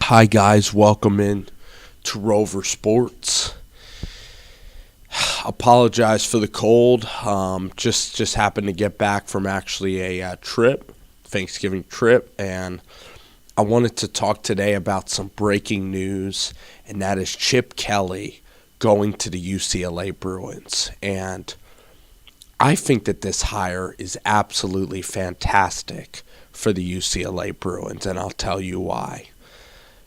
Hi guys, welcome in to Rover Sports. Apologize for the cold. Just happened to get back from actually a Thanksgiving trip, and I wanted to talk today about some breaking news, and that is Chip Kelly going to the UCLA Bruins. And I think that this hire is absolutely fantastic for the UCLA Bruins, and I'll tell you why.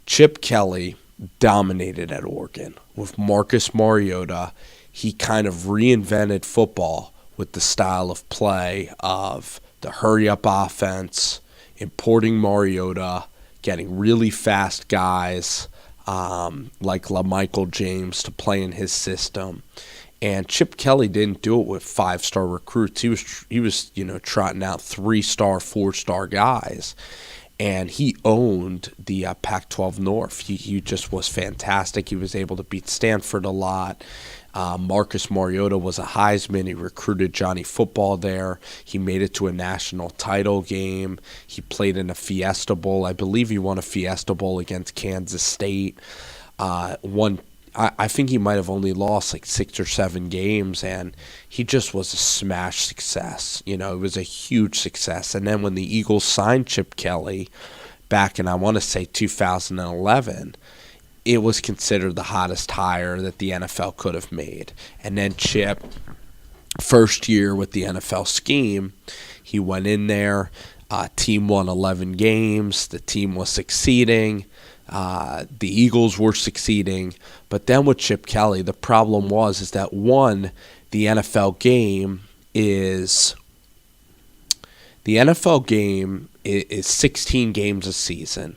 Chip Kelly dominated at Oregon. With Marcus Mariota, he kind of reinvented football with the style of play of the hurry-up offense, importing Mariota, getting really fast guys like LaMichael James to play in his system. And Chip Kelly didn't do it with five-star recruits. He was trotting out 3-star, 4-star guys. And he owned the Pac-12 North. He just was fantastic. He was able to beat Stanford a lot. Marcus Mariota was a Heisman. He recruited Johnny Football there. He made it to a national title game. He played in a Fiesta Bowl. I believe he won a Fiesta Bowl against Kansas State. I think he might have only lost like 6 or 7 games, and he just was a smash success. It was a huge success. And then when the Eagles signed Chip Kelly back in, I want to say 2011, it was considered the hottest hire that the NFL could have made. And then Chip, first year with the NFL scheme, he went in there. Team won 11 games. The team was succeeding. The Eagles were succeeding. But then with Chip Kelly, the problem is that the NFL game is 16 games a season.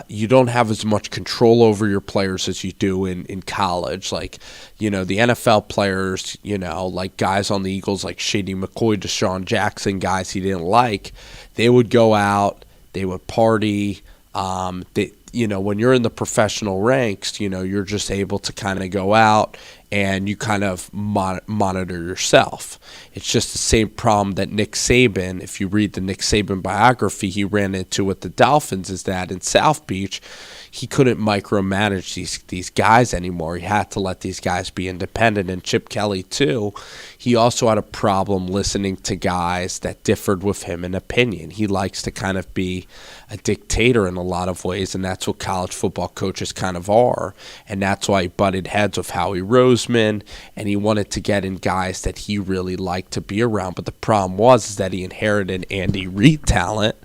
You don't have as much control over your players as you do in college. Like, the NFL players, like guys on the Eagles like Shady McCoy, Deshaun Jackson, guys he didn't like, they would go out, they would party. When you're in the professional ranks, you're just able to kind of go out and you kind of monitor yourself. It's just the same problem that Nick Saban, if you read the Nick Saban biography, he ran into with the Dolphins, is that in South Beach, he couldn't micromanage these guys anymore. He had to let these guys be independent. And Chip Kelly, too, he also had a problem listening to guys that differed with him in opinion. He likes to kind of be a dictator in a lot of ways, and that's what college football coaches kind of are. And that's why he butted heads with Howie Roseman, and he wanted to get in guys that he really liked to be around. But the problem is that he inherited Andy Reid talent,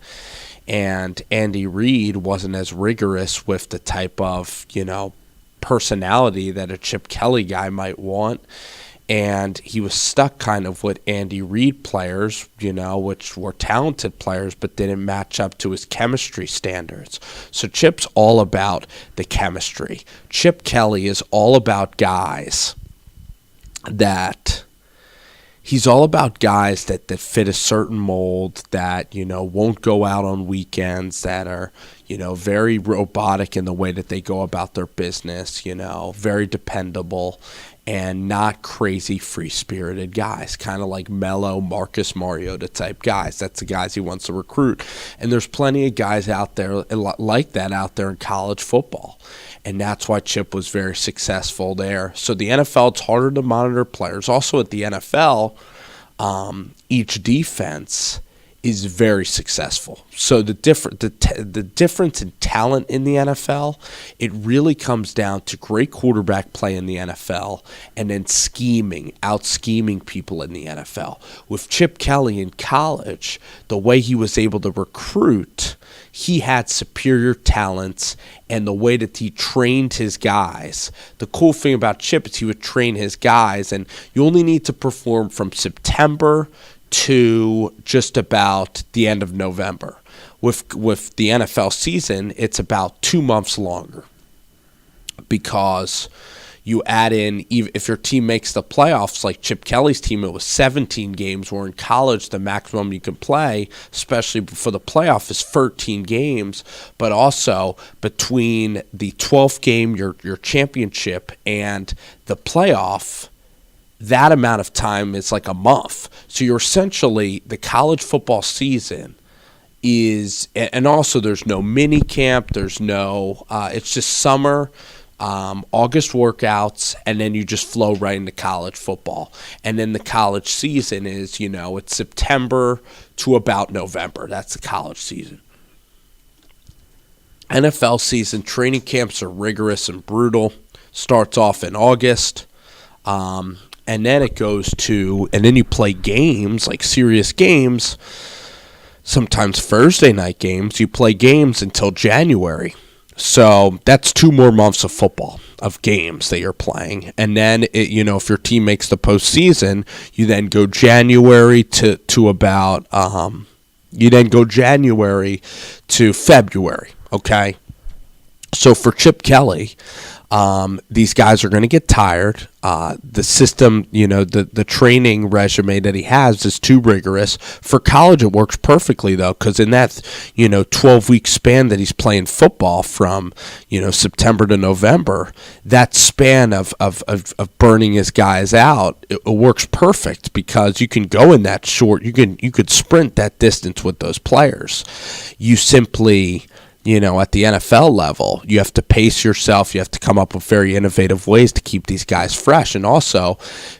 and Andy Reid wasn't as rigorous with the type of, personality that a Chip Kelly guy might want. And he was stuck kind of with Andy Reid players, which were talented players, but didn't match up to his chemistry standards. So Chip's all about the chemistry. Chip Kelly is all about guys that fit a certain mold, that, won't go out on weekends, that are, very robotic in the way that they go about their business, very dependable, and not crazy free-spirited guys, kind of like mellow Marcus Mariota type guys. That's the guys he wants to recruit. And there's plenty of guys out there like that out there in college football. And that's why Chip was very successful there. So the NFL, it's harder to monitor players. Also at the NFL, each defense is very successful. So the difference in talent in the NFL, it really comes down to great quarterback play in the NFL and then out-scheming people in the NFL. With Chip Kelly in college, the way he was able to recruit, he had superior talents, and the way that he trained his guys. The cool thing about Chip is he would train his guys, and you only need to perform from September to just about the end of November. With the NFL season, it's about 2 months longer, because you add in, if your team makes the playoffs, like Chip Kelly's team, it was 17 games, where in college the maximum you can play, especially for the playoff, is 13 games. But also between the 12th game, your championship, and the playoff, that amount of time is like a month. So you're essentially, the college football season and also there's no mini camp, there's no, it's just summer, August workouts, and then you just flow right into college football. And then the college season is, it's September to about November. That's the college season. NFL season, training camps are rigorous and brutal. Starts off in August. And then it goes to, and then you play games, like serious games, sometimes Thursday night games. You play games until January. So that's 2 more months of football, of games that you're playing. And then, if your team makes the postseason, you then go January to about, January to February, okay? So for Chip Kelly, these guys are going to get tired. The system, the training regimen that he has is too rigorous. For college, it works perfectly, though, because in that, 12-week span that he's playing football from, September to November, that span of burning his guys out, it works perfect because you can go in that short. You could sprint that distance with those players. You simply, at the NFL level, you have to pace yourself. You have to come up with very innovative ways to keep these guys fresh. And also,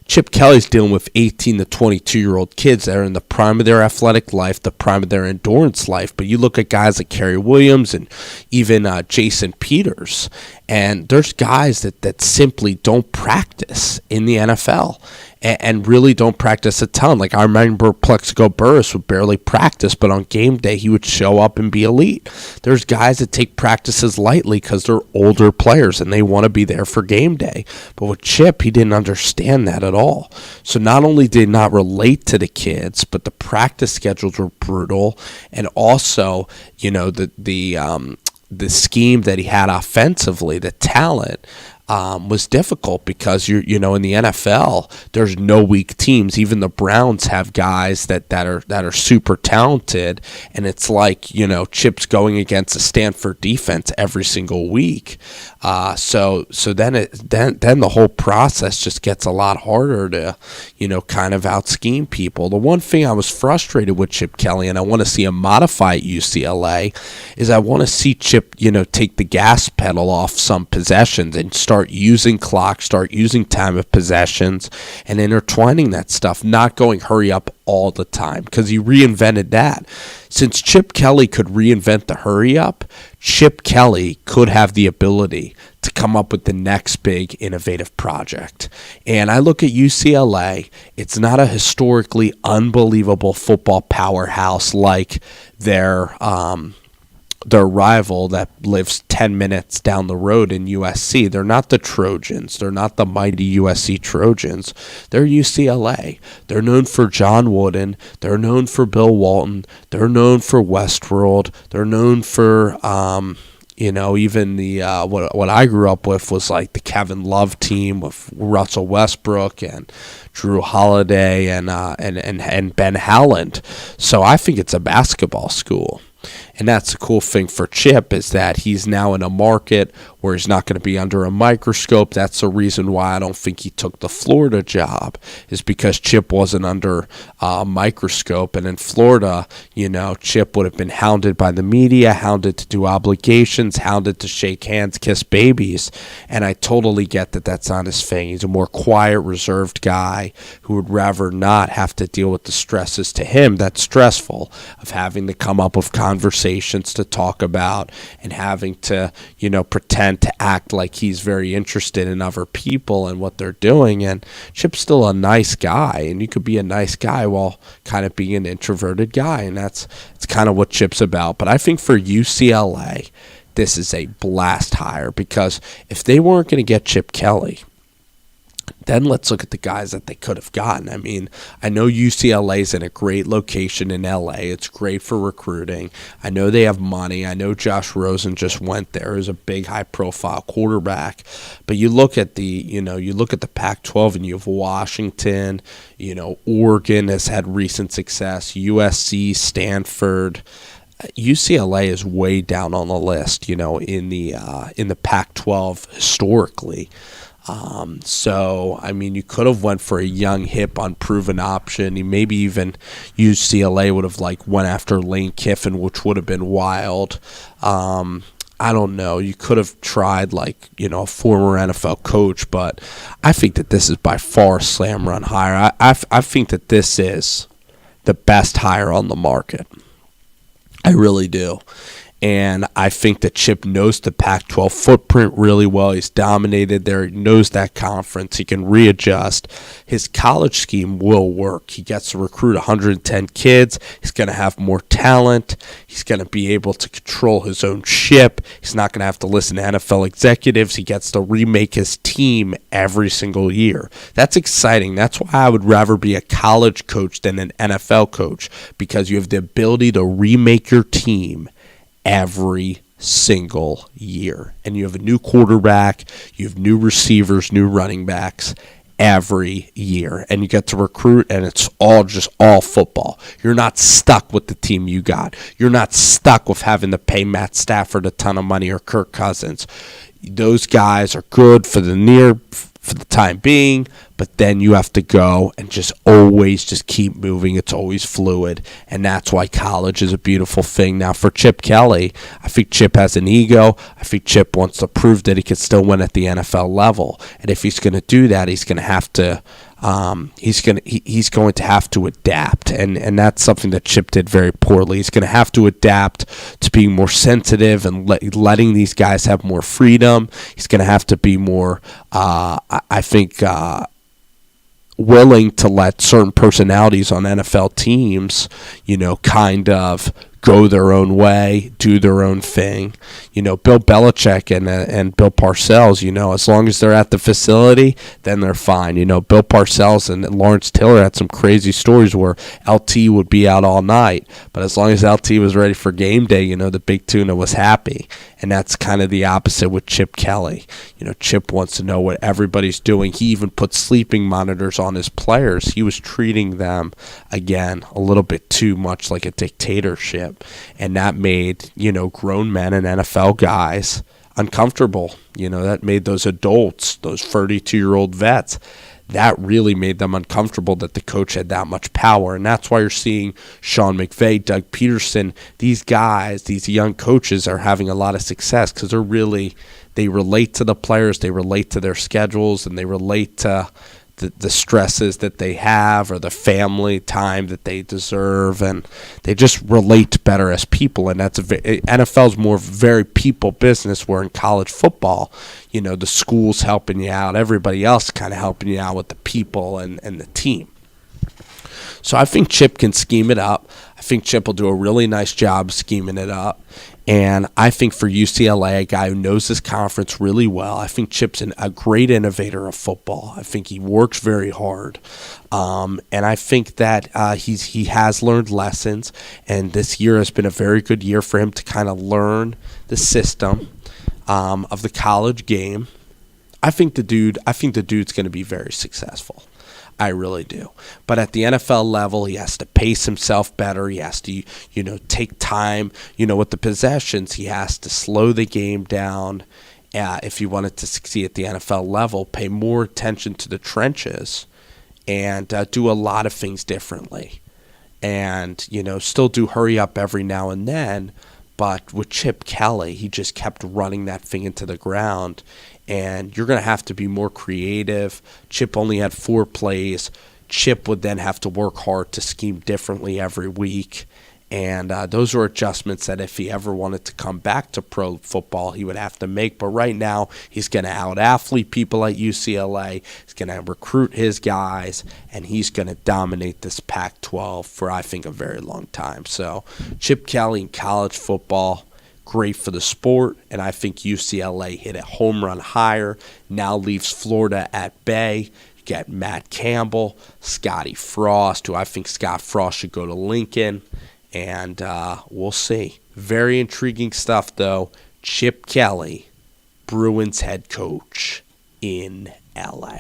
Chip Kelly's dealing with 18 to 22-year-old kids that are in the prime of their athletic life, the prime of their endurance life. But you look at guys like Kerry Williams and even Jason Peters, and there's guys that simply don't practice in the NFL. And really don't practice a ton. Like I remember Plexico Burress would barely practice, but on game day he would show up and be elite. There's guys that take practices lightly because they're older players and they want to be there for game day. But with Chip, he didn't understand that at all. So not only did he not relate to the kids, but the practice schedules were brutal, and also, the scheme that he had offensively, the talent, was difficult because in the NFL there's no weak teams. Even the Browns have guys that are super talented, and it's like Chip's going against a Stanford defense every single week. So then the whole process just gets a lot harder to kind of out scheme people. The one thing I was frustrated with Chip Kelly, and I want to see him modify at UCLA, is I want to see Chip take the gas pedal off some possessions and start using clock, start using time of possessions, and intertwining that stuff, not going hurry up all the time, because he reinvented that. Since Chip Kelly could reinvent the hurry up, Chip Kelly could have the ability to come up with the next big innovative project. And I look at UCLA, it's not a historically unbelievable football powerhouse like their rival that lives 10 minutes down the road in USC. They're not the Trojans. They're not the mighty USC Trojans. They're UCLA. They're known for John Wooden. They're known for Bill Walton. They're known for Westworld. They're known for, even the what I grew up with was like the Kevin Love team with Russell Westbrook and Drew Holiday and Ben Howland. So I think it's a basketball school. And that's the cool thing for Chip, is that he's now in a market where he's not going to be under a microscope. That's the reason why I don't think he took the Florida job, is because Chip wasn't under a microscope. And in Florida, Chip would have been hounded by the media, hounded to do obligations, hounded to shake hands, kiss babies. And I totally get that that's not his thing. He's a more quiet, reserved guy who would rather not have to deal with the stresses to him that's stressful of having to come up with conversations to talk about and having to, pretend to act like he's very interested in other people and what they're doing. And Chip's still a nice guy, and you could be a nice guy while kind of being an introverted guy, and it's kind of what Chip's about. But I think for UCLA, this is a blast hire, because if they weren't going to get Chip Kelly, then let's look at the guys that they could have gotten. I mean, I know UCLA's in a great location in LA. It's great for recruiting. I know they have money. I know Josh Rosen just went there as a big high-profile quarterback. But you look at the Pac-12, and you have Washington. Oregon has had recent success. USC, Stanford. UCLA is way down on the list. In the Pac-12 historically. So, I mean, you could have went for a young, hip, unproven option. Maybe even UCLA would have went after Lane Kiffin, which would have been wild. I don't know. You could have tried a former NFL coach, but I think that this is by far a slam run hire. I think that this is the best hire on the market. I really do. And I think that Chip knows the Pac-12 footprint really well. He's dominated there. He knows that conference. He can readjust. His college scheme will work. He gets to recruit 110 kids. He's going to have more talent. He's going to be able to control his own ship. He's not going to have to listen to NFL executives. He gets to remake his team every single year. That's exciting. That's why I would rather be a college coach than an NFL coach, because you have the ability to remake your team every single year. And you have a new quarterback, you have new receivers, new running backs every year. And you get to recruit, and it's all football. You're not stuck with the team you got. You're not stuck with having to pay Matt Stafford a ton of money or Kirk Cousins. Those guys are good for the time being, but then you have to go and just always just keep moving. It's always fluid, and that's why college is a beautiful thing. Now, for Chip Kelly, I think Chip has an ego. I think Chip wants to prove that he can still win at the NFL level, and if he's going to do that, he's going to have to he's going to have to adapt, and that's something that Chip did very poorly. He's going to have to adapt to being more sensitive and letting these guys have more freedom. He's going to have to be more, I think, willing to let certain personalities on NFL teams, kind of go their own way, do their own thing. Bill Belichick and Bill Parcells, as long as they're at the facility, then they're fine. Bill Parcells and Lawrence Taylor had some crazy stories where LT would be out all night, but as long as LT was ready for game day, the Big Tuna was happy. And that's kind of the opposite with Chip Kelly. Chip wants to know what everybody's doing. He even put sleeping monitors on his players. He was treating them, again, a little bit too much like a dictatorship. And that made, grown men and NFL guys uncomfortable. That made those adults, those 32-year-old vets, that really made them uncomfortable that the coach had that much power. And that's why you're seeing Sean McVay, Doug Peterson, these guys, these young coaches are having a lot of success because they relate to the players, they relate to their schedules, and they relate to the stresses that they have or the family time that they deserve, and they just relate better as people. And that's NFL's more very people business, where in college football, the school's helping you out, everybody else kind of helping you out with the people and the team. So I think Chip can scheme it up. I think Chip will do a really nice job scheming it up. And I think for UCLA, a guy who knows this conference really well, I think Chip's a great innovator of football. I think he works very hard. And I think that he has learned lessons. And this year has been a very good year for him to kind of learn the system of the college game. I think the dude's going to be very successful. I really do. But at the NFL level, he has to pace himself better. He has to, take time, with the possessions. He has to slow the game down if he wanted to succeed at the NFL level, pay more attention to the trenches, and do a lot of things differently. And, still do hurry up every now and then. But with Chip Kelly, he just kept running that thing into the ground. And you're going to have to be more creative. Chip only had 4 plays. Chip would then have to work hard to scheme differently every week. And those are adjustments that if he ever wanted to come back to pro football, he would have to make. But right now, he's going to out-athlete people at UCLA. He's going to recruit his guys, and he's going to dominate this Pac-12 for, I think, a very long time. So Chip Kelly in college football, great for the sport, and I think UCLA hit a home run hire, now leaves Florida at bay. You get Matt Campbell, Scotty Frost, who I think Scott Frost should go to Lincoln, and we'll see. Very intriguing stuff, though. Chip Kelly, Bruins head coach in LA.